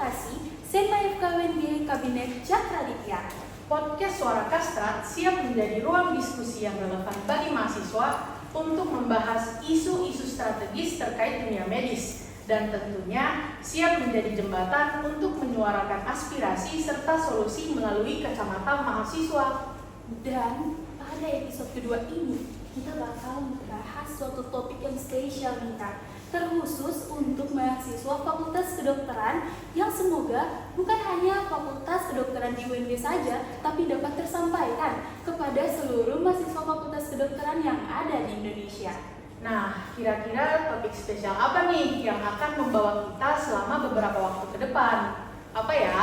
kasih Senma FKUNG Kabinet Cakraditya. Podcast Suara Kastrat siap menjadi ruang diskusi yang relevan bagi mahasiswa untuk membahas isu-isu strategis terkait dunia medis dan tentunya siap menjadi jembatan untuk menyuarakan aspirasi serta solusi melalui kacamata mahasiswa. Dan pada episode kedua ini kita bakal membahas suatu topik yang spesial nih Kak, terkhusus untuk mahasiswa Fakultas Kedokteran yang semoga bukan hanya Fakultas Kedokteran di UNB saja, tapi dapat tersampaikan kepada seluruh mahasiswa Fakultas Kedokteran yang ada di Indonesia. Nah, kira-kira topik spesial apa nih yang akan membawa kita selama beberapa waktu ke depan? Apa ya?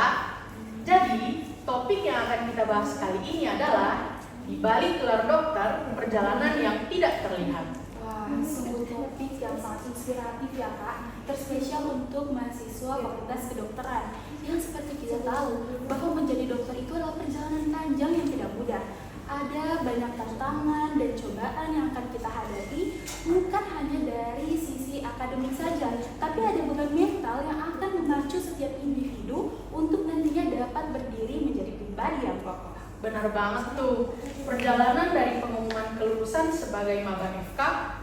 Jadi, topik yang akan kita bahas kali ini adalah di balik gelar dokter, perjalanan yang tidak terlihat. Wah, sungguh topik yang sangat inspiratif ya Kak, terspesial untuk mahasiswa Fakultas Kedokteran yang seperti kita tahu bahwa menjadi dokter itu adalah perjalanan panjang yang tidak mudah. Ada banyak tantangan dan cobaan yang akan kita hadapi, bukan hanya dari sisi akademik saja, tapi ada beban mental yang akan memacu setiap individu untuk nantinya dapat berdiri menjadi pribadi yang kokoh. Benar banget tuh, perjalanan dari pengumuman kelulusan sebagai maba FK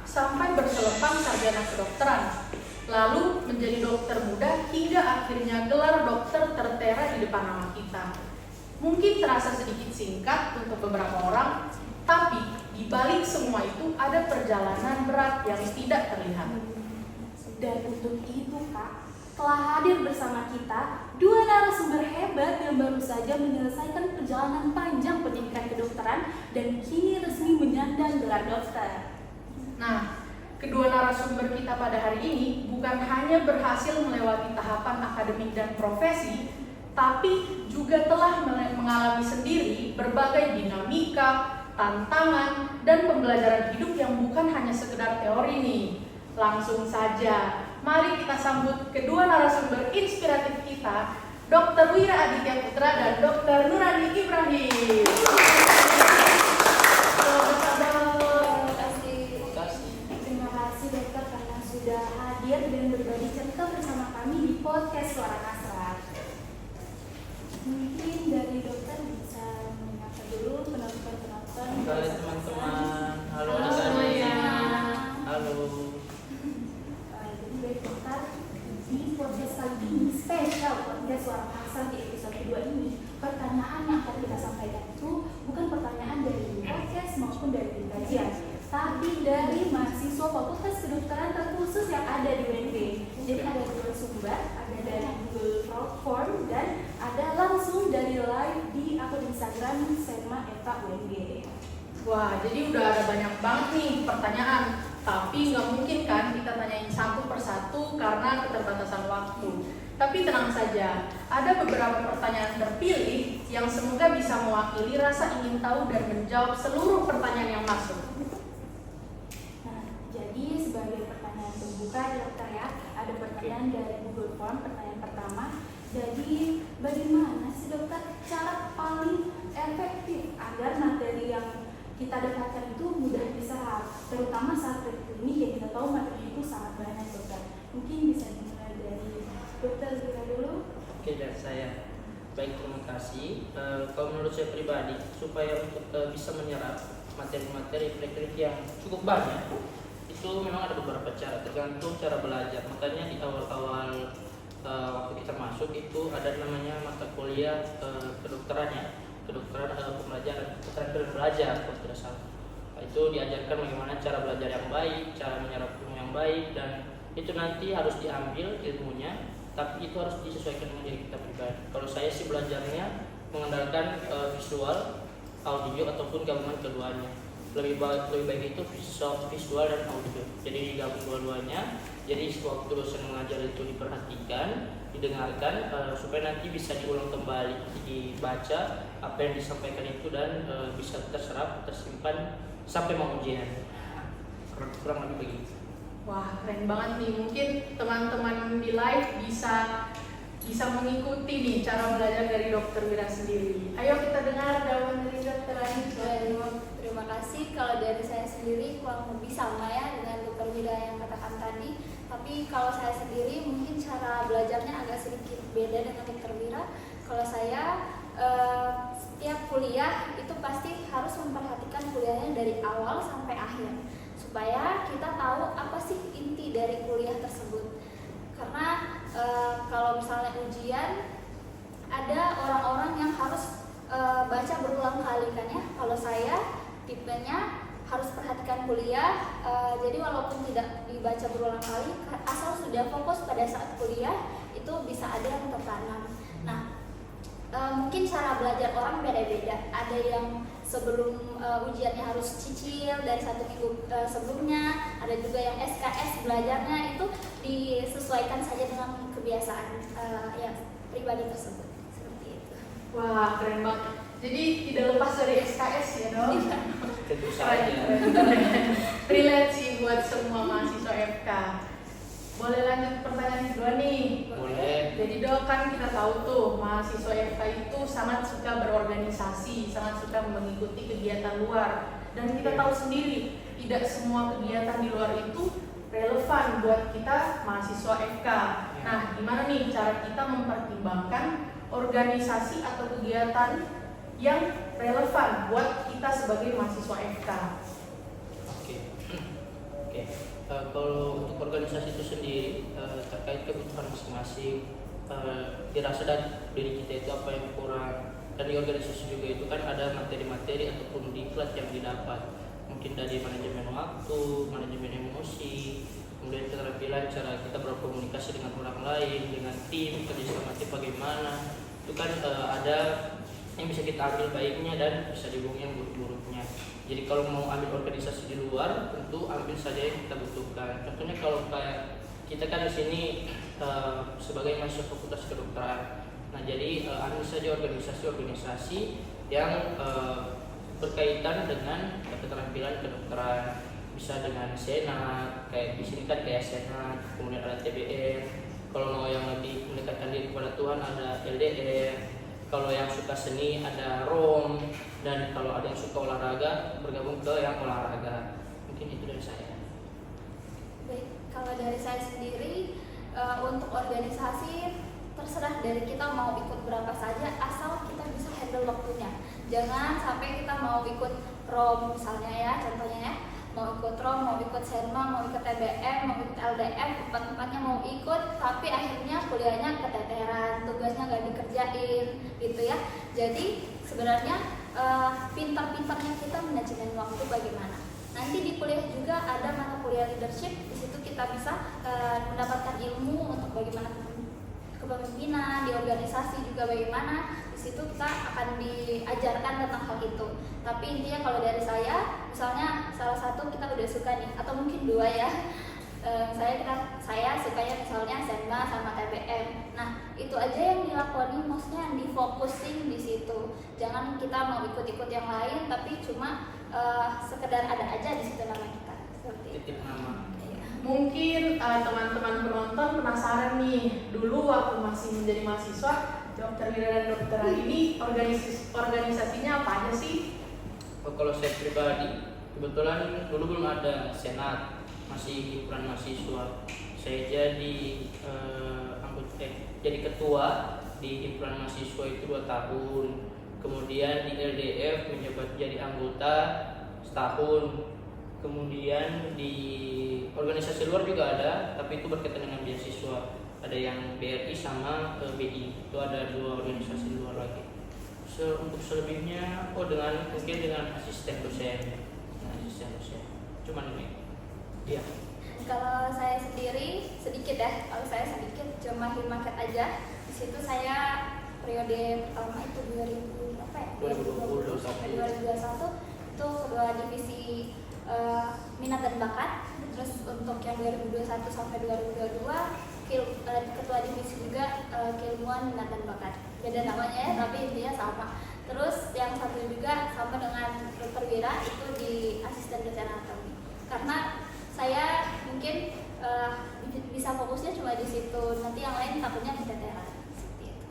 sampai berselepang sarjana kedokteran, lalu menjadi dokter muda hingga akhirnya gelar dokter tertera di depan nama kita. Mungkin terasa sedikit singkat untuk beberapa orang, tapi di balik semua itu ada perjalanan berat yang tidak terlihat. Dan untuk itu Kak, telah hadir bersama kita dua narasumber hebat yang baru saja menyelesaikan perjalanan panjang pendidikan kedokteran dan kini resmi menyandang gelar dokter. Nah, kedua narasumber kita pada hari ini bukan hanya berhasil melewati tahapan akademik dan profesi, tapi juga telah mengalami sendiri berbagai dinamika, tantangan, dan pembelajaran hidup yang bukan hanya sekedar teori nih. Langsung saja, mari kita sambut kedua narasumber inspiratif kita, Dr. Wira Aditya Putra dan Dr. Nurani Ibrahim. Terima kasih dokter karena sudah hadir dan berbagi cerita bersama kami di podcast Suara Kastrat. Mungkin dari dokter bisa menyapa dulu penonton-penonton. Halo teman-teman, halo Halo semuanya. semuanya. Halo. Jadi baik dokter, di podcast kali ini spesial podcast Suara Kastrat di episode kedua ini, pertanyaan yang akan kita sampaikan itu bukan pertanyaan dari podcast maupun dari kajian, tapi dari mahasiswa Fakultas Kedokteran terkhusus yang ada di UNB. Jadi ada dua sumber, ada dari Google Form dan ada langsung dari live di akun Instagram Senma FKUNG. Wah, jadi udah ada banyak banget nih pertanyaan. Tapi nggak mungkin kan kita tanyain satu persatu karena keterbatasan waktu. Tapi tenang saja, ada beberapa pertanyaan terpilih yang semoga bisa mewakili rasa ingin tahu dan menjawab seluruh pertanyaan yang masuk. Nah, jadi sebagai pertanyaan pembuka ya dokter ya, ada pertanyaan dari Google Form, pertanyaan pertama. Jadi bagaimana sih dokter cara paling efektif agar materi yang kita dapatkan itu mudah diserap, terutama saat ini yang kita tahu materi itu sangat banyak dokter. Mungkin bisa dimulai dari dokter Zura dulu. Oke, dari saya. Baik, terima kasih. Kalau menurut saya pribadi, supaya untuk bisa menyerap materi-materi praktik yang cukup banyak, itu memang ada beberapa cara, tergantung cara belajar. Makanya di awal-awal waktu kita masuk itu ada namanya mata kuliah kedokteran ya, kedokteran pembelajaran, kedokteran belajar kalau tidak salah. Itu diajarkan bagaimana cara belajar yang baik, cara menyerap ilmu yang baik, dan itu nanti harus diambil ilmunya, tapi itu harus disesuaikan dengan diri kita pribadi. Kalau saya sih belajarnya mengandalkan visual, audio ataupun gabungan keduanya. Lebih baik itu visual dan audio. Jadi digabung dua-duanya. Jadi waktu dosen mengajar itu diperhatikan, didengarkan, supaya nanti bisa diulang kembali, dibaca apa yang disampaikan itu dan bisa terserap, tersimpan sampai mau ujian. Kurang lebih begitu. Wah, keren banget nih. Mungkin teman-teman di live bisa mengikuti nih cara belajar dari Dokter Wira sendiri. Ayo kita dengar jawaban dari Dokter Anissa. Terima kasih. Kalau dari saya sendiri kurang lebih sama ya dengan Dokter Wira yang katakan tadi. Tapi kalau saya sendiri mungkin cara belajarnya agak sedikit beda dengan Dr. Wira. Kalau saya setiap kuliah itu pasti harus memperhatikan kuliahnya dari awal sampai akhir supaya kita tahu apa sih inti dari kuliah tersebut. Karena kalau misalnya ujian ada orang-orang yang harus baca berulang kali kan ya. Kalau saya tipenya harus perhatikan kuliah, jadi walaupun tidak dibaca berulang kali, asal sudah fokus pada saat kuliah itu bisa ada yang tertanam. Nah, mungkin cara belajar orang beda-beda. Ada yang sebelum ujiannya harus cicil dari 1 minggu sebelumnya. Ada juga yang SKS belajarnya itu disesuaikan saja dengan kebiasaan yang pribadi tersebut. Seperti itu. Wah, keren banget. Jadi tidak lepas dari SKS ya dong? Tentu saja. Relate sih buat semua mahasiswa FK. Boleh lanjut pertanyaan kedua nih? Boleh. Jadi dok, kan kita tahu tuh mahasiswa FK itu sangat suka berorganisasi, sangat suka mengikuti kegiatan luar. Dan kita tahu sendiri, tidak semua kegiatan di luar itu relevan buat kita mahasiswa FK. Nah, gimana nih cara kita mempertimbangkan organisasi atau kegiatan yang relevan buat kita sebagai mahasiswa FK? Oke. Kalau untuk organisasi itu sendiri terkait kebutuhan masing-masing, dirasa dari diri kita itu apa yang kurang, dan di organisasi juga itu kan ada materi-materi ataupun diklat yang didapat, mungkin dari manajemen waktu, manajemen emosi, kemudian keterampilan cara kita berkomunikasi dengan orang lain, dengan tim, kerjasama tim bagaimana, itu kan ada yang bisa kita ambil baiknya dan bisa dibuang yang buruk-buruknya. Jadi kalau mau ambil organisasi di luar, tentu ambil saja yang kita butuhkan. Contohnya kalau kayak kita kan di sini sebagai mahasiswa Fakultas Kedokteran, nah jadi ambil saja organisasi-organisasi yang berkaitan dengan keterampilan kedokteran. Bisa dengan senat, kayak di sini kan kayak senat, kemudian ada TBM. Kalau mau yang lebih mendekatkan diri kepada Tuhan ada LDR. Kalau yang suka seni ada ROM, dan kalau ada yang suka olahraga bergabung ke yang olahraga. Mungkin itu dari saya. Baik, kalau dari saya sendiri untuk organisasi terserah dari kita mau ikut berapa saja asal kita bisa handle waktunya. Jangan sampai kita mau ikut ROM misalnya ya, contohnya ya, mau ikut ROM, mau ikut SENMA, mau ikut TBM, mau ikut LDF, tempat-tempatnya mau ikut, tapi akhirnya kuliahnya keteteran, tugasnya nggak dikerjain, gitu ya. Jadi sebenarnya pintar-pintarnya kita manajemen waktu bagaimana. Nanti di kuliah juga ada mata kuliah leadership, di situ kita bisa mendapatkan ilmu untuk bagaimana kepemimpinan di organisasi juga bagaimana. Di situ kita akan diajarkan tentang hal itu. Tapi intinya kalau dari saya, misalnya salah satu kita udah suka nih, atau mungkin dua ya. Saya sukanya misalnya SENMA sama TBM. Nah, itu aja yang dilakoni, maksudnya yang difokusin di situ. Jangan kita mau ikut-ikut yang lain, tapi cuma sekedar ada aja di situ nama kita. Seperti itu. Titip nama. Mungkin teman-teman penonton penasaran nih, dulu waktu masih menjadi mahasiswa, Dr. Wira dan Dr. ini organisasinya apa aja sih? Kalau saya pribadi, kebetulan dulu belum ada senat, masih himpunan mahasiswa. Saya jadi jadi ketua di himpunan mahasiswa itu 2 tahun. Kemudian di LDF menjabat jadi anggota setahun. Kemudian di organisasi luar juga ada, tapi itu berkaitan dengan beasiswa. Ada yang BRI sama BI, itu ada 2 organisasi luar lagi. Untuk selebihnya, mungkin dengan asisten dosen. Cuman ini. Iya. Kalau saya sendiri sedikit ya, kalau saya sedikit cuma market aja. Di situ saya periode pertama itu 2020 sampai 2021 itu kedua divisi minat dan bakat. Terus untuk yang 2021 sampai 2022 ketua divisi juga keilmuan minat dan bakat. Beda namanya ya, tapi intinya sama. Terus yang satu juga sama dengan Dr. Wira itu di asisten dosen anatomi. Karena saya mungkin bisa fokusnya cuma di situ, nanti yang lain takutnya keteteran. Seperti itu.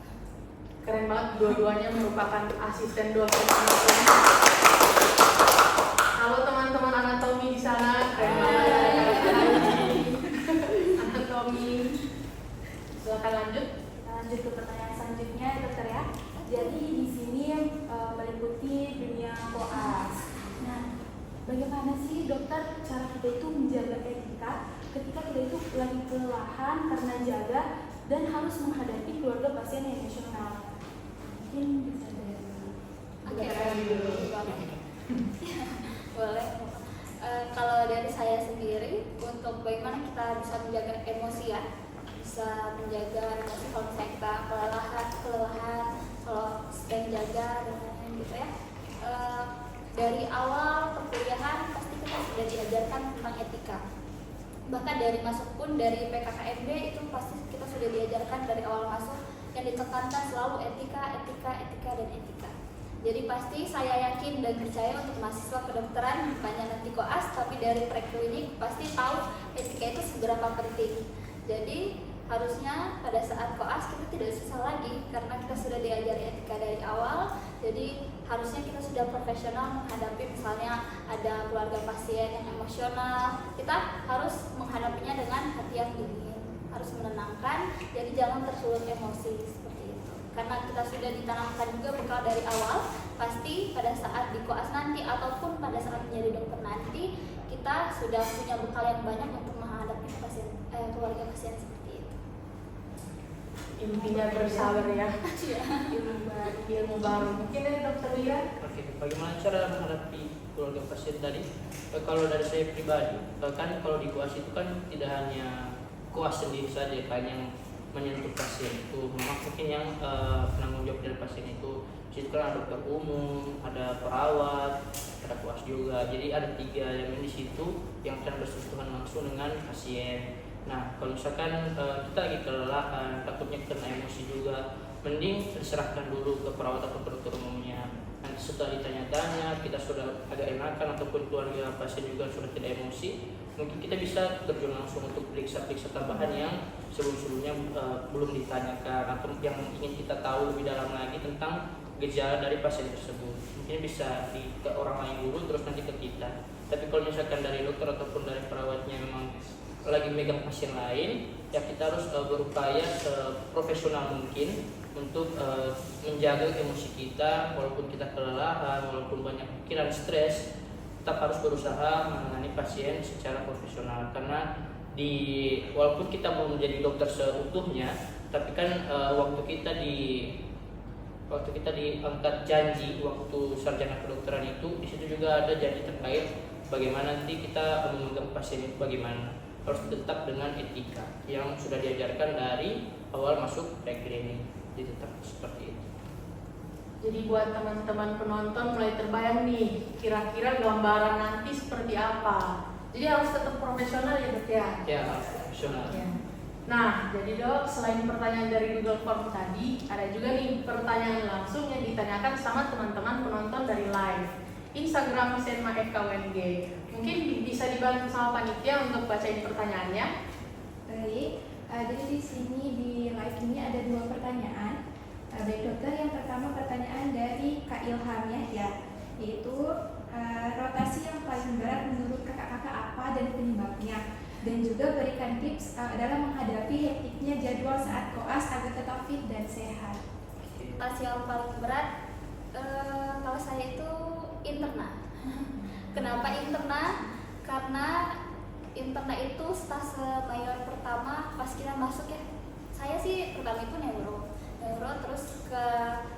Keren banget, dua-duanya merupakan asisten dosen anatomi. Halo teman-teman anatomi di sana, keren banget. Silakan lanjut. Kita lanjut ke pertanyaan selanjutnya, dokter ya. Jadi di sini meliputi dunia koas. Nah, bagaimana sih dokter cara kita itu menjaga etika ketika kita itu lagi kelelahan karena jaga dan harus menghadapi keluarga pasien yang emosional? Mungkin bisa dari Oke, boleh. Kalau dari saya sendiri, untuk bagaimana kita bisa menjaga emosi ya, bisa menjaga emosi kalau misalnya kita kelelahan, kalau sedang jaga dan lain-lain gitu ya. Dari awal perkuliahan pasti kita sudah diajarkan tentang etika. Bahkan dari masuk pun dari PKKMB itu pasti kita sudah diajarkan dari awal masuk yang ditekankan selalu etika, dan etika. Jadi pasti saya yakin dan percaya untuk mahasiswa kedokteran bukannya nanti koas tapi dari preklinik pasti tahu etika itu seberapa penting. Jadi harusnya pada saat koas kita tidak susah lagi karena kita sudah diajari etika dari awal. Jadi harusnya kita sudah profesional menghadapi misalnya ada keluarga pasien yang emosional, kita harus menghadapinya dengan hati yang dingin, harus menenangkan. Jadi jangan tersulut emosi seperti itu. Karena kita sudah ditanamkan juga bekal dari awal, pasti pada saat di koas nanti ataupun pada saat menjadi dokter nanti kita sudah punya bekal yang banyak untuk menghadapi keluarga pasien seperti itu. Intinya bersabar ya. Ilmu baru. Mungkin dari dokter Lia. Oke, bagaimana cara menghadapi keluarga pasien tadi? Kalau dari saya pribadi, kan kalau di koas itu kan tidak hanya koas sendiri saja kan yang menyentuh pasien itu, mungkin yang penanggung jawab dari pasien itu. Situ kan ada dokter umum, ada perawat, ada koas juga. Jadi ada 3 elemen di situ yang akan bersentuhan langsung dengan pasien. Nah, kalau misalkan kita lagi kelelahan, takutnya kena emosi juga, mending diserahkan dulu ke perawat atau ke dokter umumnya. Nanti setelah ditanya-tanya, kita sudah agak enakan ataupun keluarga pasien juga sudah tidak emosi, mungkin kita bisa terjun langsung untuk periksa-periksa tambahan yang sebelum-sebelumnya belum ditanyakan atau yang ingin kita tahu lebih dalam lagi tentang gejala dari pasien tersebut. Mungkin bisa ke orang lain dulu terus nanti ke kita. Tapi kalau misalkan dari dokter ataupun dari perawatnya memang lagi megang pasien lain, ya kita harus berupaya seprofesional mungkin untuk menjaga emosi kita. Walaupun kita kelelahan, walaupun banyak pikiran, stres, tetap harus berusaha menangani pasien secara profesional. Karena walaupun kita belum menjadi dokter seutuhnya, tapi kan waktu kita diangkat janji waktu sarjana kedokteran itu, di situ juga ada janji terkait bagaimana nanti kita memegang pasien itu bagaimana. Harus tetap dengan etika yang sudah diajarkan dari awal masuk preklinik. Jadi tetap seperti itu. Jadi buat teman-teman penonton mulai terbayang nih, kira-kira gambaran nanti seperti apa. Jadi harus tetap profesional ya dok ya? Ya, profesional. Ya. Nah, jadi dok, selain pertanyaan dari Google Form tadi, ada juga nih pertanyaan langsung yang ditanyakan sama teman-teman penonton dari live Instagram Senma FKUNG. Mungkin bisa dibantu sama panitia untuk bacain pertanyaannya. Baik, jadi di sini di live ini ada 2 pertanyaan. Baik dokter, yang pertama pertanyaan dari Kak Ilham ya, yaitu rotasi yang paling berat menurut kakak-kakak apa dan penyebabnya, dan juga berikan tips dalam menghadapi hektiknya jadwal saat koas agar tetap fit dan sehat. Rotasi yang paling berat kalau saya itu interna. Kenapa interna? Karena interna itu stase mayor pertama pas kita masuk ya. Saya sih pertama itu neuro terus ke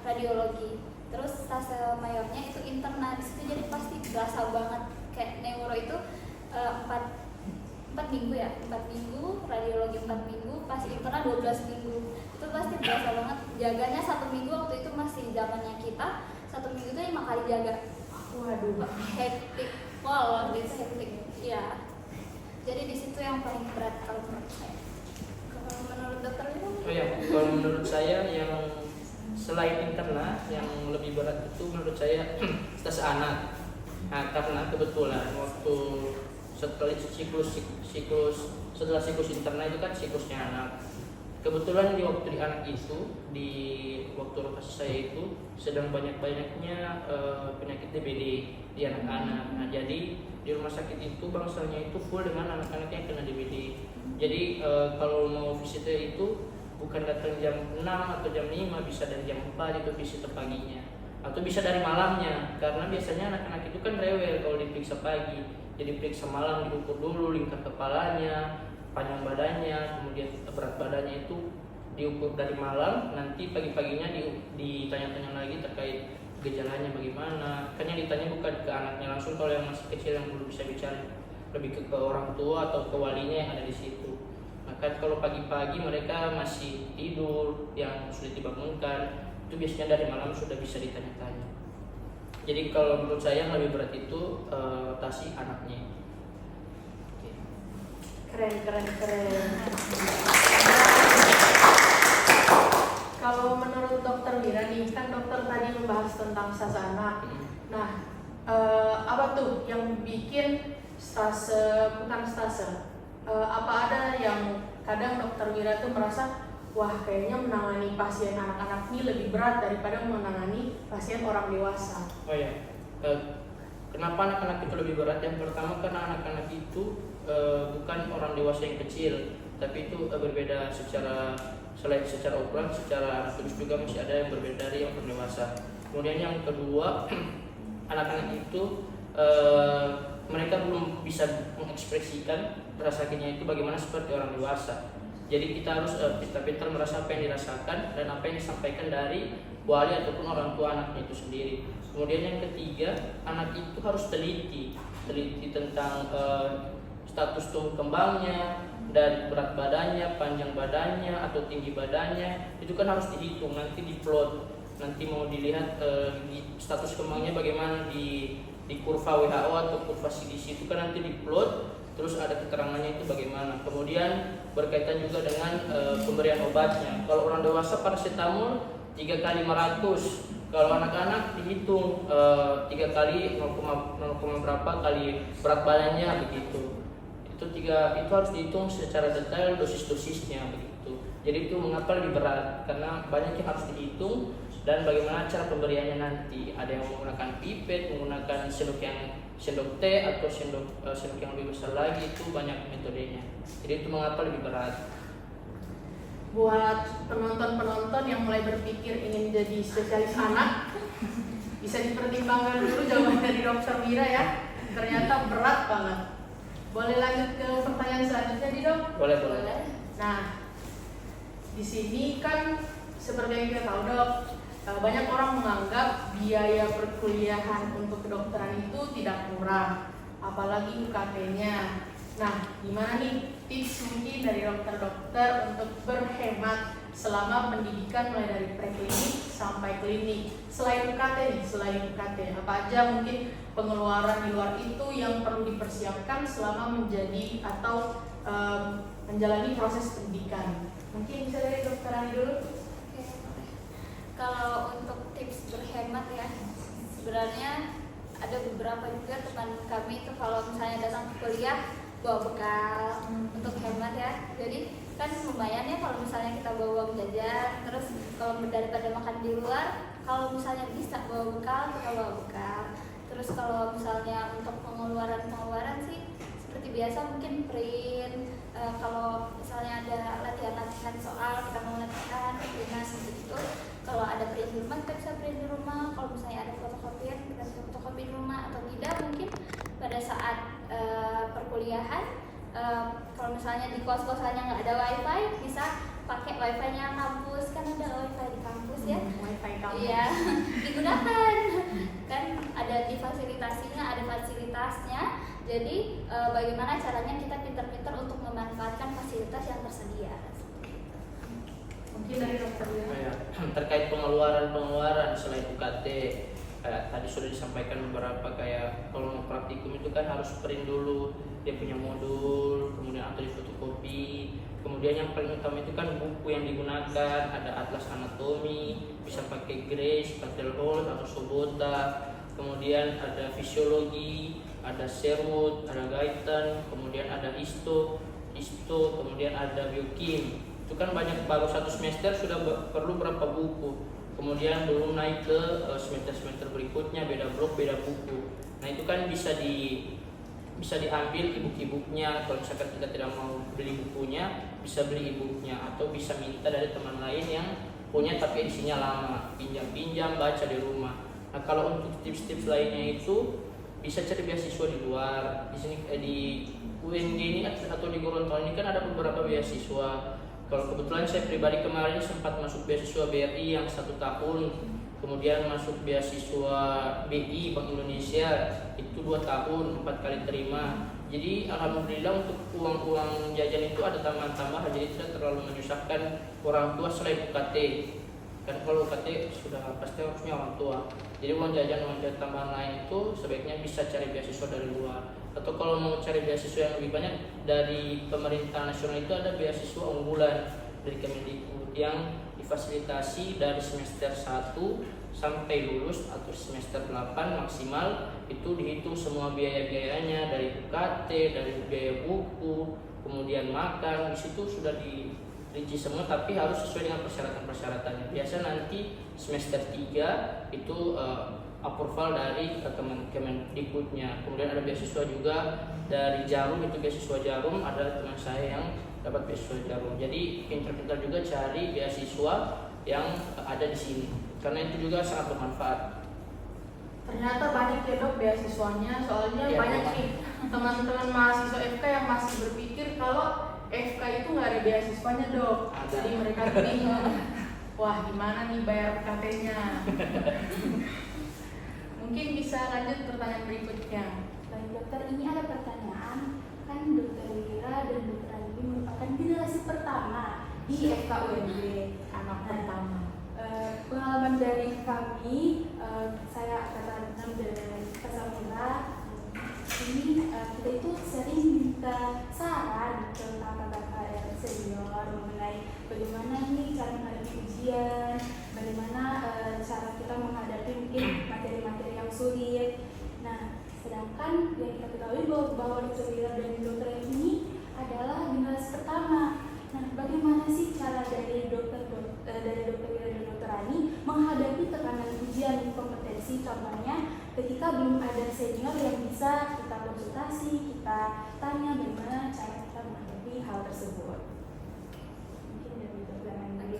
radiologi, terus stase mayornya itu interna. Di situ jadi pasti berasa banget kayak neuro itu 4 minggu ya, 4 minggu, radiologi 4 minggu, pas interna 12 minggu. Itu pasti berasa banget. Jaganya 1 minggu waktu itu masih zamannya kita, 1 minggu itu 5 kali jaga. Waduh, Hektik, waktu itu hektik. Iya. Jadi di situ yang paling berat kalau menurut saya. Kalau menurut dokter itu? Oh ya, kalau menurut saya yang selain interna yang lebih berat itu menurut saya stase anak. Nah, karena kebetulan waktu setelah siklus interna itu kan siklusnya anak. Kebetulan di waktu di anak itu, di waktu rotasi saya itu sedang banyak-banyaknya penyakit DBD di anak-anak. Nah, jadi di rumah sakit itu bangsanya itu full dengan anak-anak yang kena DBD. Jadi kalau mau visitnya itu bukan datang jam 6 atau jam 5, bisa dari jam 4 itu visiter paginya, atau bisa dari malamnya, karena biasanya anak-anak itu kan rewel kalau diperiksa pagi, jadi periksa malam, diukur dulu lingkar kepalanya, panjang badannya, kemudian berat badannya itu diukur dari malam, nanti pagi-paginya ditanya-tanya lagi terkait gejalanya bagaimana. Kan yang ditanya bukan ke anaknya langsung, kalau yang masih kecil yang belum bisa bicara lebih ke orang tua atau ke walinya yang ada di situ. Maka kalau pagi-pagi mereka masih tidur, yang sudah dibangunkan, itu biasanya dari malam sudah bisa ditanya-tanya. Jadi kalau menurut saya yang lebih berat itu tasi anaknya. Oke. Keren. Kalau menurut Dokter Wira nih, kan dokter tadi membahas tentang stase anak. Nah, apa tuh yang bikin bukan stase? Apa ada yang kadang Dokter Wira tuh merasa, wah kayaknya menangani pasien anak-anak ini lebih berat daripada menangani pasien orang dewasa? Oh ya, kenapa anak-anak itu lebih berat? Yang pertama karena anak-anak itu bukan orang dewasa yang kecil, tapi itu berbeda selain secara ukuran, secara anatomis juga masih ada yang berbeda dari yang orang dewasa. Kemudian yang kedua, anak-anak itu mereka belum bisa mengekspresikan rasa sakitnya itu bagaimana seperti orang dewasa. Jadi kita harus pintar-pintar merasa apa yang dirasakan dan apa yang disampaikan dari wali ataupun orang tua anaknya itu sendiri. Kemudian yang ketiga, anak itu harus teliti tentang status tumbuh kembangnya, dari berat badannya, panjang badannya, atau tinggi badannya, itu kan harus dihitung, nanti diplot, nanti mau dilihat status kembangnya bagaimana di kurva WHO atau kurva CDC itu kan nanti diplot, terus ada keterangannya itu bagaimana. Kemudian berkaitan juga dengan pemberian obatnya. Kalau orang dewasa paracetamol 3 kali 500, kalau anak-anak dihitung 3 kali 0, berapa kali berat badannya begitu. Itu harus dihitung secara detail dosis-dosisnya begitu. Jadi itu mengapa lebih berat, karena banyak yang harus dihitung dan bagaimana cara pemberiannya nanti. Ada yang menggunakan pipet, menggunakan sendok teh atau sendok yang lebih besar lagi, itu banyak metodenya. Jadi itu mengapa lebih berat. Buat penonton-penonton yang mulai berpikir ingin jadi spesialis anak, bisa dipertimbangkan dulu jawaban dari Dokter Wira ya. Ternyata berat banget. Boleh lanjut ke pertanyaan selanjutnya, Dok? Boleh. Nah, di sini kan seperti yang kita tahu, Dok, banyak orang menganggap biaya perkuliahan untuk kedokteran itu tidak murah, apalagi UKT-nya. Nah, gimana nih tips mungkin dari dokter-dokter untuk berhemat selama pendidikan mulai dari preklinik sampai klinik? Selain UKT, apa aja mungkin pengeluaran di luar itu yang perlu dipersiapkan selama menjadi atau menjalani proses pendidikan? Mungkin bisa dari Dokter Ani dulu. Kalau untuk tips berhemat ya, sebenarnya ada beberapa juga teman kami itu kalau misalnya datang ke kuliah bawa bekal untuk hemat ya. Jadi kan lumayan ya kalau misalnya kita bawa uang jajan, terus kalau daripada makan di luar, kalau misalnya bisa bawa bekal, kita bawa bekal. Terus kalau misalnya untuk pengeluaran sih seperti biasa mungkin print, kalau misalnya ada latihan soal kita mau latihan, seperti itu. Kalau ada print di rumah kita bisa print di rumah. Kalau misalnya ada fotokopian kita bisa fotokopi di rumah, atau tidak mungkin pada saat perkuliahan, kalau misalnya di kos-kosannya nggak ada wifi, bisa pakai wifi-nya kampus, kan ada wifi di kampus ya. Wifi kampus. Iya, digunakan. Kan ada di fasilitasnya. Jadi bagaimana caranya kita pintar-pintar untuk memanfaatkan fasilitas yang tersedia. Mungkin dari Dokter Wira. Terkait pengeluaran selain UKT, tadi sudah disampaikan beberapa, kayak kalau mau praktikum itu kan harus print dulu dia punya modul, kemudian atau di fotokopi. Kemudian yang paling utama itu kan buku yang digunakan, ada atlas anatomi, bisa pakai Grace, Patel-Holt atau Sobota. Kemudian ada fisiologi, ada Sherwood, ada Guyton, kemudian ada histo, kemudian ada biokim. Itu kan banyak, baru satu semester sudah perlu berapa buku. Kemudian belum naik ke semester berikutnya, beda blok, beda buku. Nah itu kan bisa bisa diambil e-booknya. Kalau misalkan kita tidak mau beli bukunya, bisa beli e-booknya atau bisa minta dari teman lain yang punya tapi edisinya lama, pinjam-pinjam baca di rumah. Nah, kalau untuk tips-tips lainnya itu bisa cari beasiswa di luar. Di sini di UNG ini atau di Gorontalo ini kan ada beberapa beasiswa. Kalau kebetulan saya pribadi kemarin sempat masuk beasiswa BRI yang 1 tahun, kemudian masuk beasiswa BI Bank Indonesia itu 2 tahun, 4 kali terima. Jadi alhamdulillah untuk uang jajan itu ada tambahan-tambahan, jadi tidak terlalu menyusahkan orang tua selain UKT. Kan kalau UKT sudah pasti harusnya orang tua. Jadi uang jajan tambahan lain itu sebaiknya bisa cari beasiswa dari luar. Atau kalau mau cari beasiswa yang lebih banyak dari pemerintah nasional itu ada beasiswa unggulan dari Kemendikbud yang difasilitasi dari semester 1 sampai lulus atau semester 8 maksimal. Itu dihitung semua biaya-biayanya dari UKT, dari biaya buku, kemudian makan, di situ sudah dirinci semua, tapi harus sesuai dengan persyaratan-persyaratannya. Biasa nanti semester 3 itu approval dari Kemendikbudnya. Kemudian ada beasiswa juga dari Jarum, itu beasiswa Jarum, ada teman saya yang dapat beasiswa Jarum. Jadi pintar-pintar juga cari beasiswa yang ada di sini, karena itu juga sangat bermanfaat. Ternyata banyak ya dok beasiswanya, soalnya Ya, banyak Pak. nih teman-teman mahasiswa FK yang masih berpikir kalau FK itu nggak ada beasiswanya dok. Ada. Jadi mereka bingung, wah gimana nih bayar UKT-nya. Mungkin bisa lanjut pertanyaan berikutnya. Baik dokter, ini ada pertanyaan. Kan dokter Wira dan dokter Andi merupakan generasi pertama di FKUNB. Anak pertama. Pengalaman dari kami, saya kata dari Kasamura, ini kita itu sering minta saran tentang kakak-kakak senior mengenai bagaimana nih cara menghadapi ujian, bagaimana cara kita menghadapi mungkin materi-materi yang sulit. Nah, sedangkan yang kita ketahui bahwa dokter Wira dan dokter ini adalah generasi pertama. Nah, bagaimana sih cara dari dokter Wira dan dokter Ani menghadapi tekanan ujian kompetensi, contohnya ketika belum ada senior yang bisa kita konsultasi, kita tanya bagaimana cara kita menghadapi hal tersebut. Mungkin dari dokter Ani.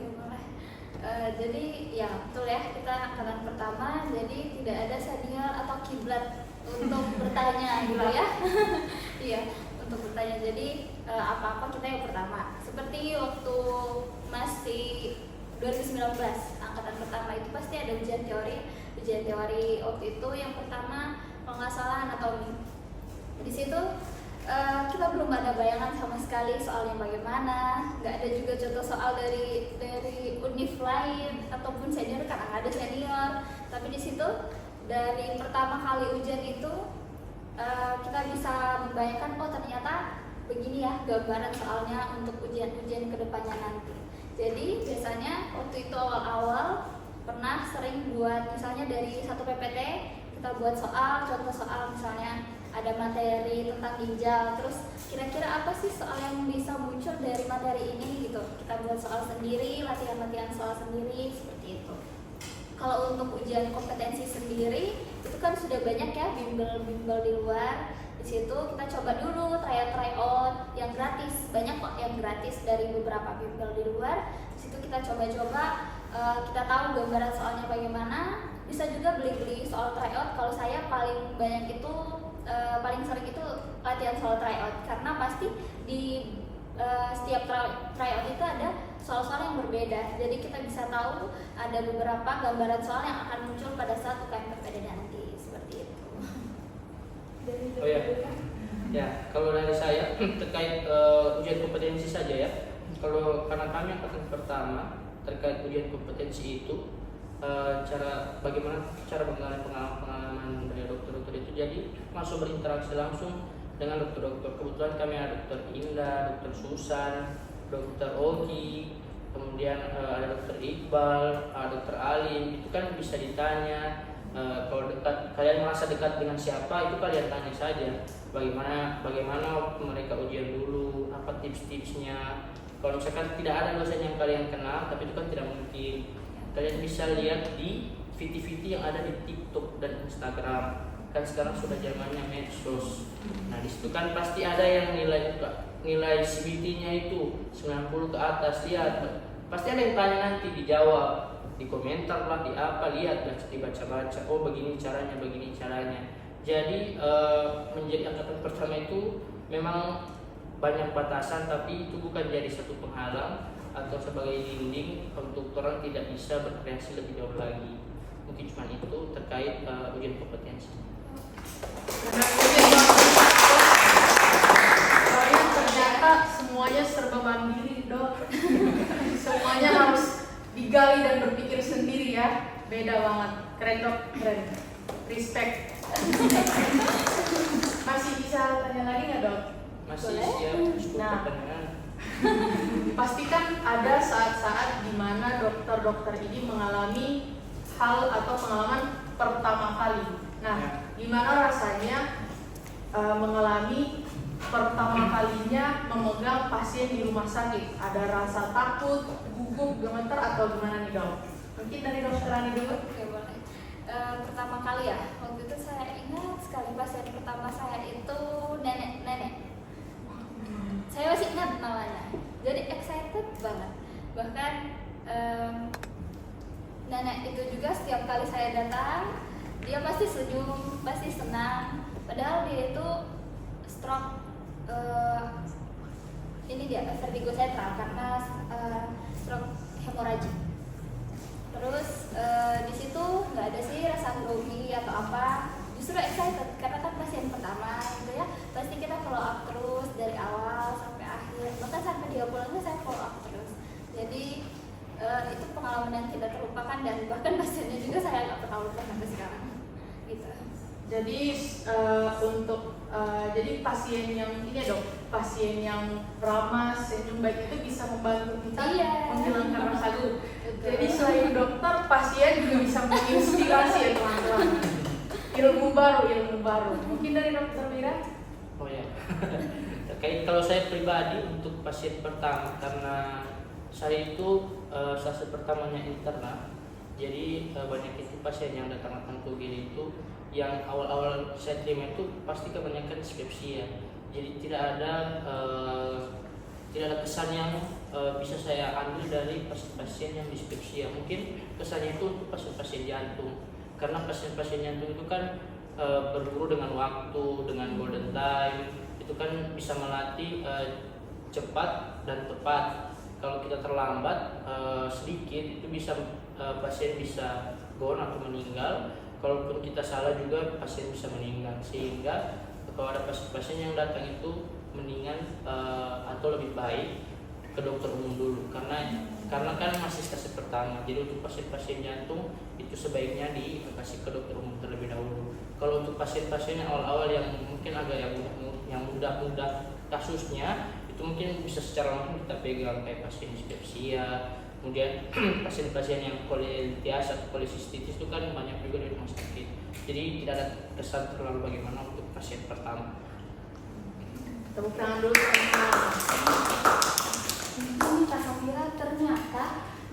Jadi ya betul ya, kita angkatan pertama, jadi tidak ada senior atau kiblat untuk bertanya gitu ya. Iya, untuk bertanya. Jadi apa-apa kita yang pertama. Seperti waktu masih 2019 angkatan pertama itu pasti ada ujian teori waktu itu yang pertama kalau nggak salah anatomi. Di situ kita belum ada bayangan sama sekali soalnya bagaimana, nggak ada juga contoh soal dari univ lain ataupun senior karena nggak ada senior. Tapi di situ dari pertama kali ujian itu kita bisa membayangkan, oh ternyata begini ya gambaran soalnya untuk ujian kedepannya nanti. Jadi biasanya waktu itu awal-awal pernah sering buat misalnya dari satu PPT kita buat contoh soal misalnya ada materi tentang ginjal, terus kira-kira apa sih soal yang bisa muncul dari materi ini gitu. Kita buat soal sendiri, latihan soal sendiri seperti itu. Kalau untuk ujian kompetensi sendiri itu kan sudah banyak ya bimbel di luar. Di situ kita coba dulu tryout yang gratis, banyak kok yang gratis dari beberapa bimbel di luar. Di situ kita coba-coba, kita tahu gambaran soalnya bagaimana. Bisa juga beli soal tryout. Kalau saya paling banyak itu paling sering itu latihan soal tryout, karena pasti di setiap tryout itu ada soal-soal yang berbeda. Jadi kita bisa tahu ada beberapa gambaran soal yang akan muncul pada saat UKM PPD nanti, seperti itu. Oh ya, ya kalau dari saya terkait ujian kompetensi saja ya. Kalau karena kami angkatan pertama terkait ujian kompetensi itu bagaimana cara pengalaman dari dokter-dokter itu, jadi langsung berinteraksi langsung dengan dokter-dokter. Kebetulan kami ada dokter Indah, dokter Susan, dokter Ogi, kemudian ada dokter Iqbal, ada dokter Alim. Itu kan bisa ditanya. Kalau kalian merasa dekat dengan siapa, itu kalian tanya saja bagaimana waktu mereka ujian dulu, apa tips-tipsnya. Kalau misalkan tidak ada dosen yang kalian kenal, tapi itu kan tidak mungkin, kalian bisa lihat di VT-VT yang ada di TikTok dan Instagram. kan sekarang sudah zamannya medsos. Nah di situ kan pasti ada yang nilai CBT-nya itu 90 ke atas, lihat pasti ada yang tanya nanti, dijawab di komentar lah, di apa, lihat dibaca-baca, oh begini caranya, begini caranya. Jadi menjadi angkatan pertama itu memang banyak batasan, tapi itu bukan jadi satu penghalang atau sebagai dinding untuk orang tidak bisa berkreasi lebih jauh lagi. Mungkin cuma itu terkait ujian kompetensi. Soalnya ternyata semuanya serba mandiri, Dok. Semuanya harus digali dan berpikir sendiri ya. Beda banget. Keren, Dok. Keren. Respect. Masih bisa tanya lagi nggak, Dok? Masih Boleh? siap, cukup Nah. pertanyaan. Pastikan ada saat-saat di mana dokter-dokter ini mengalami hal atau pengalaman pertama kali. Nah, gimana rasanya mengalami pertama kalinya memegang pasien di rumah sakit? Ada rasa takut, gugup, gemeter atau gimana nih, Dok? Mungkin dari Dokter Ani dulu. Oke, boleh. Pertama kali ya, waktu itu saya ingat sekali pasien pertama saya itu nenek. Saya masih ingat namanya, jadi excited banget. Bahkan nenek itu juga setiap kali saya datang, dia pasti senyum, pasti senang. Padahal dia itu stroke, ini dia vertigo sentral karena stroke hemorragik. Terus di situ nggak ada sih rasa grogi atau apa, justru excited karena kan pasien pertama gitu ya, pasti kita follow up terus dari awal sampai akhir, bahkan sampai dia pulangnya saya follow up terus. Jadi itu pengalaman yang tidak terlupakan dan bahkan pasiennya juga saya nggak pernah lupa sampai sekarang gitu. Jadi jadi pasien yang ini, Dok, pasien yang ramah, senyum baik itu bisa membantu kita Iya. menghilangkan rasa gugup. Betul. Jadi selain dokter, pasien juga bisa menginspirasi ya teman-teman. Ilmu baru. Mungkin dari Dokter Mira? Oh ya, terkait kalau saya pribadi untuk pasien pertama, karena saya itu fase pertamanya interna, jadi banyak itu pasien yang datang ke UGD itu yang awal-awal saya terima itu pasti kebanyakan dispepsia. Jadi tidak ada kesan yang bisa saya ambil dari pasien yang dispepsia. Mungkin kesannya itu untuk pasien jantung, karena pasien jantung itu kan berburu dengan waktu, dengan golden time, itu kan bisa melatih cepat dan tepat. Kalau kita terlambat sedikit itu bisa pasien bisa gone atau meninggal. Kalaupun kita salah juga pasien bisa meninggal. Sehingga kalau ada pasien yang datang itu mendingan atau lebih baik ke dokter umum dulu, karena kan masih fase pertama. Jadi untuk pasien-pasien jantung itu sebaiknya dikasih ke dokter umum terlebih dahulu. Kalau untuk pasien-pasien yang awal-awal yang mungkin agak yang mudah kasusnya, itu mungkin bisa secara langsung kita pegang, kayak pasien dispepsia. Kemudian pasien-pasien yang kolelitias atau kolesistitis itu kan banyak juga di rumah sakit. Jadi tidak ada kesan terlalu bagaimana untuk pasien pertama. Tepuk tangan dulu teman-teman. Ini Kak Safira, ternyata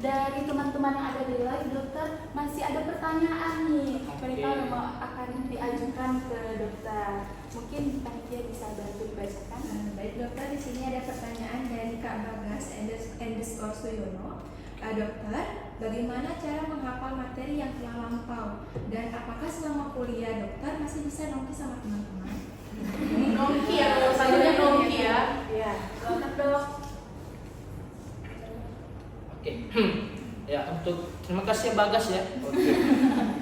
dari teman-teman yang ada di live dokter masih ada pertanyaan nih. Mereka akan diajukan ke dokter. Mungkin panitia bisa bantu dibacakan. Baik dokter, di sini ada pertanyaan dari Kak Bagas _ Suyono. Dokter, bagaimana cara menghafal materi yang telah lampau? Dan apakah selama kuliah dokter masih bisa nongki sama teman-teman? Nongki ya, kalau sayurnya nongki ya. Iya. Selamat, Dok. Oke. Ya, terima kasih Bagas ya. Oke.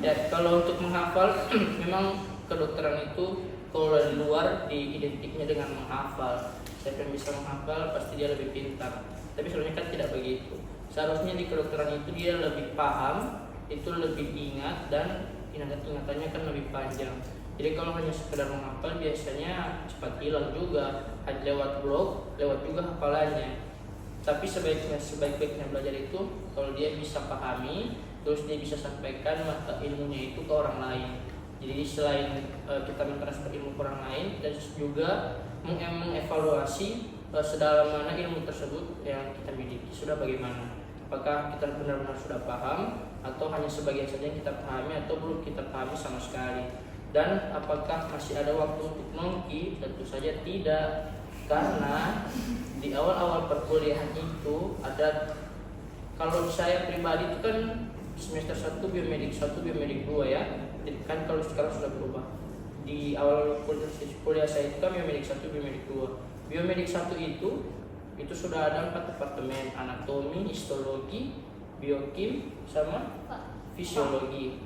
Ya, kalau untuk menghafal memang kedokteran itu kalau dari luar diidentiknya dengan menghafal. Siapa yang bisa menghafal pasti dia lebih pintar. Tapi sebenarnya kan tidak begitu. Seharusnya di kedokteran itu dia lebih paham, itu lebih ingat, dan ingatannya kan lebih panjang. Jadi kalau hanya sekedar menghafal biasanya cepat hilang juga, lewat blog, lewat juga hafalannya. Tapi sebaik-baiknya belajar itu kalau dia bisa pahami, terus dia bisa sampaikan mata ilmunya itu ke orang lain. Jadi selain kita mentransfer ilmu ke orang lain, dan juga mengevaluasi sedalam mana ilmu tersebut yang kita miliki sudah bagaimana. Apakah kita benar-benar sudah paham atau hanya sebagian saja yang kita pahami atau belum kita pahami sama sekali. Dan apakah masih ada waktu untuk nongki? Tentu saja tidak, karena di awal-awal perkuliahan itu ada, kalau saya pribadi itu kan semester 1 biomedik 1 biomedik 2 ya, kan kalau sekarang sudah berubah. Di awal kuliah saya itu kan biomedik 1 biomedik 2. Biomedik 1 itu sudah ada 4 departemen: anatomi, histologi, biokim, sama fisiologi.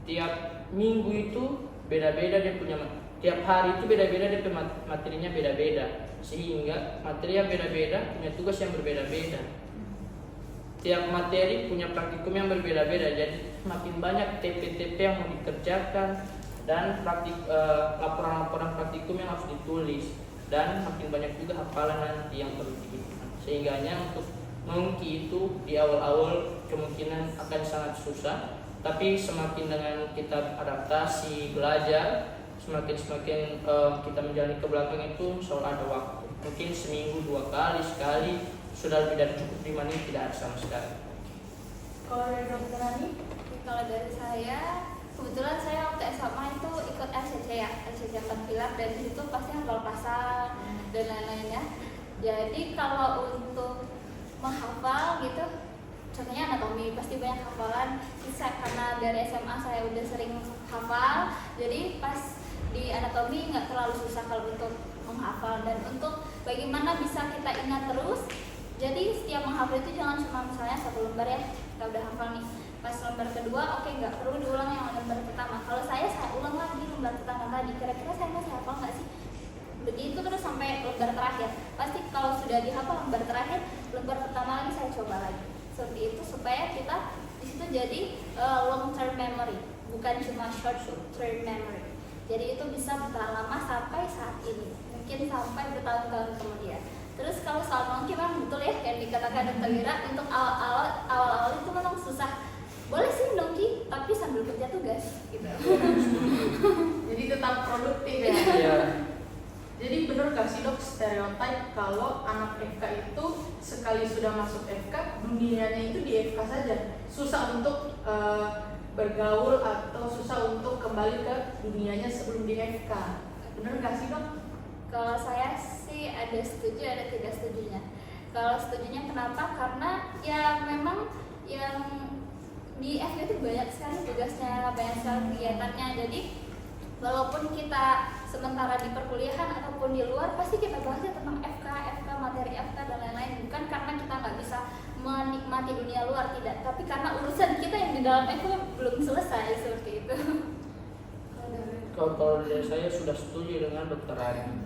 Tiap minggu itu beda-beda dia punya, tiap hari itu beda-beda dia punya materinya beda-beda, sehingga materi yang beda-beda punya tugas yang berbeda-beda. Tiap materi punya praktikum yang berbeda-beda, jadi makin banyak TP-TP yang mau dikerjakan dan laporan-laporan praktikum yang harus ditulis, dan makin banyak juga hafalan nanti yang perlu dihitung. Sehingganya untuk nongki itu di awal-awal kemungkinan akan sangat susah, tapi semakin dengan kita adaptasi, belajar, semakin kita menjalani ke belakang itu selalu ada waktu. Mungkin seminggu 2 kali, sekali sudah lebih dari cukup, 5 menit tidak ada sama sekali. Kalau dari Dokter Hani? Kalau dari saya, kebetulan saya waktu SMA itu ikut RCC ya, RCC Pilar, dan di situ pasti hafal pasal dan lain-lainnya. Jadi kalau untuk menghafal gitu, contohnya anatomi, pasti banyak hafalan. Karena dari SMA saya udah sering hafal, jadi pas di anatomi nggak terlalu susah kalau untuk menghafal. Dan untuk bagaimana bisa kita ingat terus, jadi setiap menghafal itu jangan cuma misalnya 1 lembar ya, kita udah hafal nih, pas lembar kedua oke, nggak perlu diulang yang lembar pertama. Kalau saya ulang lagi lembar pertama tadi, kira-kira saya masih hafal nggak sih? Begitu terus sampai lembar terakhir. Pasti kalau sudah dihafal lembar terakhir, lembar pertama lagi saya coba lagi. Seperti itu supaya kita di situ jadi long term memory, bukan cuma short term memory. Jadi itu bisa bertahan lama sampai saat ini, mungkin sampai bertahun-tahun kemudian. Terus kalau soal nongki memang betul ya yang dikatakan Dr. Wira, untuk awal-awal itu memang susah. Boleh sih nongki, tapi sambil kerja tugas gitu. Jadi tetap produktif ya. Iya. Jadi benar gak sih Dok, stereotip kalau anak FK itu sekali sudah masuk FK, dunianya itu di FK saja, susah untuk bergaul atau susah untuk kembali ke dunianya sebelum di FK. Benar gak sih Dok? Kalau saya sih ada setuju, ada tidak setujunya. Kalau setujunya kenapa? Karena ya memang yang di FK itu banyak sekali tugasnya, banyak sekali kegiatannya. Jadi walaupun kita sementara di perkuliahan ataupun di luar, pasti kita bahasnya tentang FK, materi FK dan lain-lain. Bukan karena kita nggak bisa menikmati dunia luar, tidak, tapi karena urusan kita yang di dalam FK belum selesai, seperti itu. Kalau dari saya sudah setuju dengan Dokter Hani,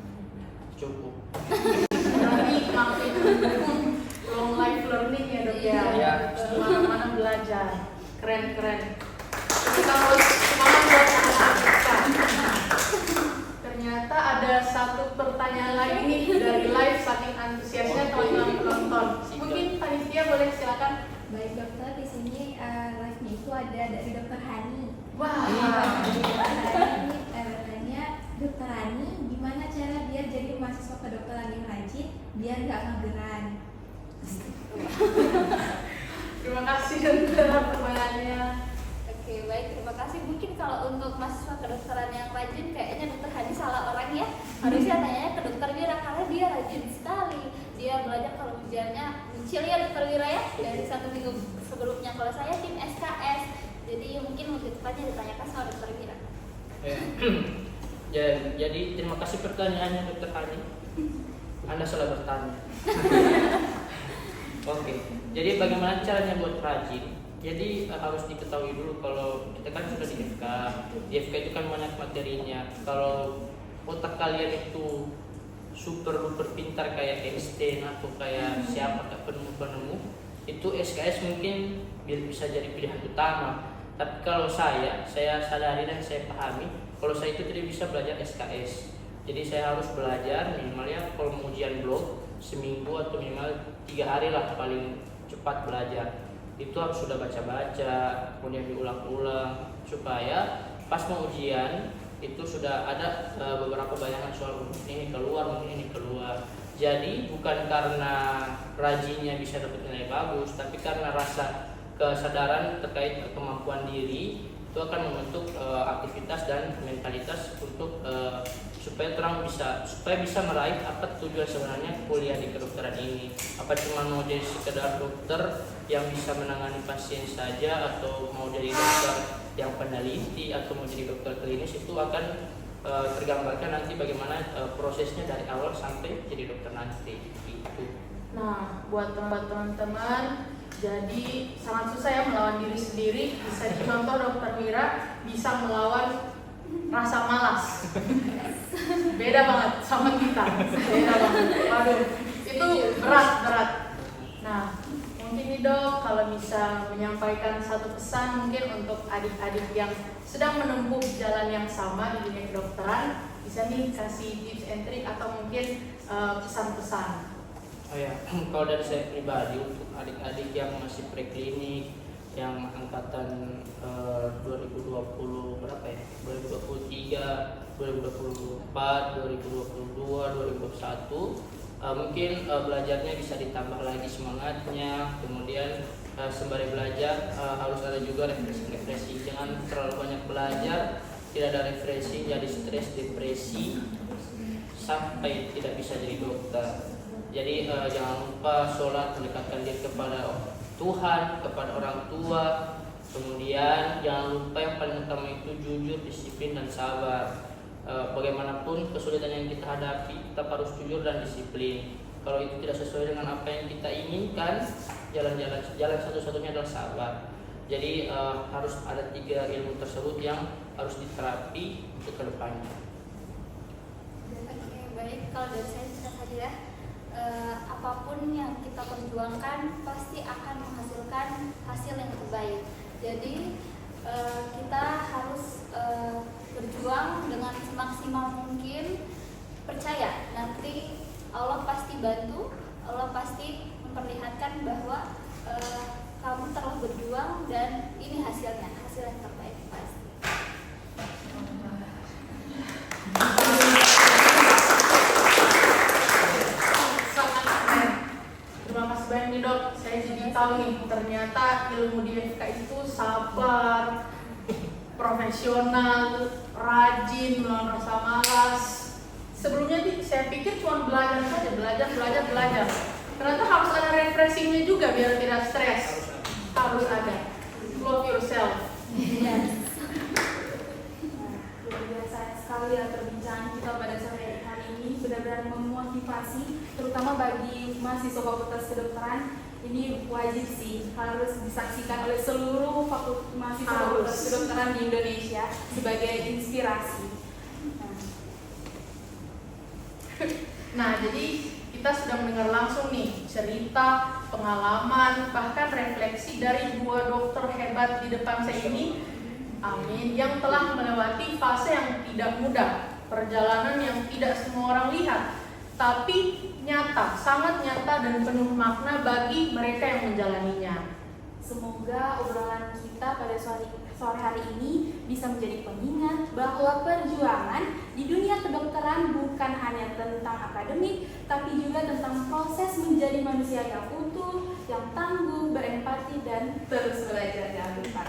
cukup. Berarti makin mendukung long life learning ya Dok ya. Iya. Mana-mana belajar. Keren. Kita harus semangat buat anak-anak FK. Ternyata ada satu pertanyaan lagi nih dari live, saking antusiasnya teman-teman penonton. Mungkin panitia boleh silakan. Baik dokter, di sini live-nya itu ada dari Dokter Hani. Wah. Dokter Hani bertanya, Dokter Hani, gimana cara biar jadi mahasiswa kedokteran yang rajin, biar nggak mageran? Terima kasih dokter pertanyaannya. Oke, baik, terima kasih. Mungkin kalau untuk mahasiswa kedokteran yang rajin, kayaknya Dokter Hani salah orang ya. Harusnya tanya ke Dokter Wira, karena dia rajin sekali. Dia belajar kalau ujiannya kecil ya Dokter Wira ya, dari 1 minggu sebelumnya. Kalau saya tim SKS, jadi mungkin lebih tepatnya ditanyakan sama Dokter Wira. Jadi terima kasih pertanyaannya Dokter Hani. Anda salah bertanya. Oke. Jadi bagaimana caranya buat rajin? Jadi harus diketahui dulu kalau kita kan sudah di FK. Di FK itu kan banyak materinya. Kalau otak kalian itu super duper pintar kayak Einstein atau kayak siapa penemu, itu SKS mungkin bisa jadi pilihan utama. Tapi kalau saya sadari dan saya pahami, kalau saya itu tidak bisa belajar SKS. Jadi saya harus belajar minimal ya, kalau mau ujian blok seminggu atau minimal 3 hari lah paling cepat belajar. Itu harus sudah baca-baca, kemudian diulang-ulang supaya pas mau ujian itu sudah ada beberapa bayangan soal mungkin ini keluar. Jadi bukan karena rajinnya bisa dapat nilai bagus, tapi karena rasa kesadaran terkait kemampuan diri itu akan membentuk aktivitas dan mentalitas untuk supaya bisa meraih apa tujuan sebenarnya kuliah di kedokteran ini. Apa cuma mau jadi sekedar dokter yang bisa menangani pasien saja, atau mau jadi dokter yang peneliti, atau mau jadi dokter klinis, itu akan tergambarkan nanti bagaimana prosesnya dari awal sampai jadi dokter nanti gitu. Nah, buat teman-teman, jadi sangat susah ya melawan diri sendiri. Bisa dicontoh Dokter Mira bisa melawan rasa malas. Beda banget sama kita. Beda banget. Waduh, itu berat. Nah, mungkin nih Dok, kalau bisa menyampaikan satu pesan mungkin untuk adik-adik yang sedang menempuh jalan yang sama di dunia kedokteran, bisa nih kasih tips and trick atau mungkin pesan-pesan. Oh ya, kalau dari saya pribadi untuk adik-adik yang masih preklinik, yang angkatan 2020 berapa ya? 2023, 2024, 2022, 2021, mungkin belajarnya bisa ditambah lagi semangatnya. Kemudian sembari belajar harus ada juga refreshing. Jangan terlalu banyak belajar, tidak ada refreshing, jadi stres, depresi, sampai tidak bisa jadi dokter. Jadi jangan lupa sholat, mendekatkan diri kepada Tuhan, kepada orang tua. Kemudian jangan lupa yang paling utama itu jujur, disiplin, dan sabar. Bagaimanapun kesulitan yang kita hadapi, kita harus jujur dan disiplin. Kalau itu tidak sesuai dengan apa yang kita inginkan, jalan satu-satunya adalah sabar. Jadi harus ada 3 ilmu tersebut yang harus diterapi untuk kedepannya. Oke, baik. Kalau dari saya saja ya, apapun yang kita perjuangkan pasti akan menghasilkan hasil yang terbaik. Jadi kita harus berjuang dengan semaksimal mungkin. Percaya nanti Allah pasti bantu, Allah pasti memperlihatkan bahwa kamu telah berjuang dan ini hasil yang terbaik pasti. Terima kasih banyak nih Dok, saya jadi tahu nih ternyata ilmu di FK itu sabar, profesional, rajin, melawan rasa malas. Sebelumnya saya pikir cuma belajar saja, belajar. Ternyata harus ada refreshingnya juga biar tidak stres. Harus ada. Love yourself. Luar biasa sekali ya perbincangan kita pada sore hari ini, benar-benar memotivasi, terutama bagi mahasiswa Fakultas Kedokteran. Ini wajib sih, harus disaksikan oleh seluruh mahasiswa Fakultas Kedokteran di Indonesia sebagai inspirasi. Nah, jadi kita sudah mendengar langsung nih cerita, pengalaman, bahkan refleksi dari 2 dokter hebat di depan saya ini, amin, yang telah melewati fase yang tidak mudah, perjalanan yang tidak semua orang lihat, tapi nyata, sangat nyata dan penuh makna bagi mereka yang menjalaninya. Semoga obrolan kita pada sore hari ini bisa menjadi pengingat bahwa perjuangan di dunia kedokteran bukan hanya tentang akademik, tapi juga tentang proses menjadi manusia yang utuh, yang tangguh, berempati, dan terus belajar. Jangan lupa.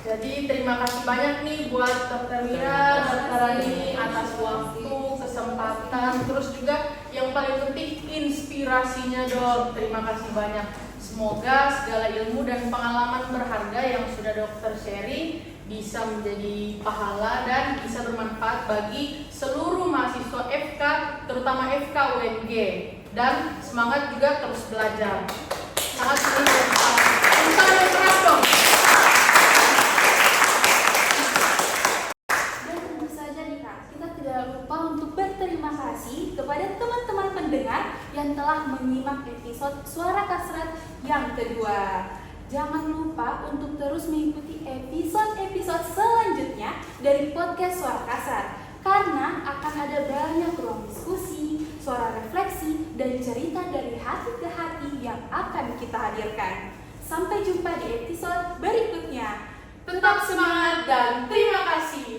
Jadi terima kasih banyak nih buat Dr. Mira, Dr. Rani atas waktu, kesempatan, terus juga yang paling penting inspirasinya Dok. Terima kasih banyak. Semoga segala ilmu dan pengalaman berharga yang sudah dokter sharing bisa menjadi pahala dan bisa bermanfaat bagi seluruh mahasiswa FK, terutama FK UNG. Dan semangat juga terus belajar. Sangat bermanfaat. Kita yang keras dong. Dan tentu saja nih Kak, kita tidak lupa untuk berterima kasih kepada teman-teman pendengar yang telah menyimak episode Suara Kasrat yang kedua. Jangan lupa untuk terus mengikuti episode-episode selanjutnya dari podcast Suara Kasar, karena akan ada banyak ruang diskusi, suara refleksi, dan cerita dari hati ke hati yang akan kita hadirkan. Sampai jumpa di episode berikutnya. Tetap semangat dan terima kasih.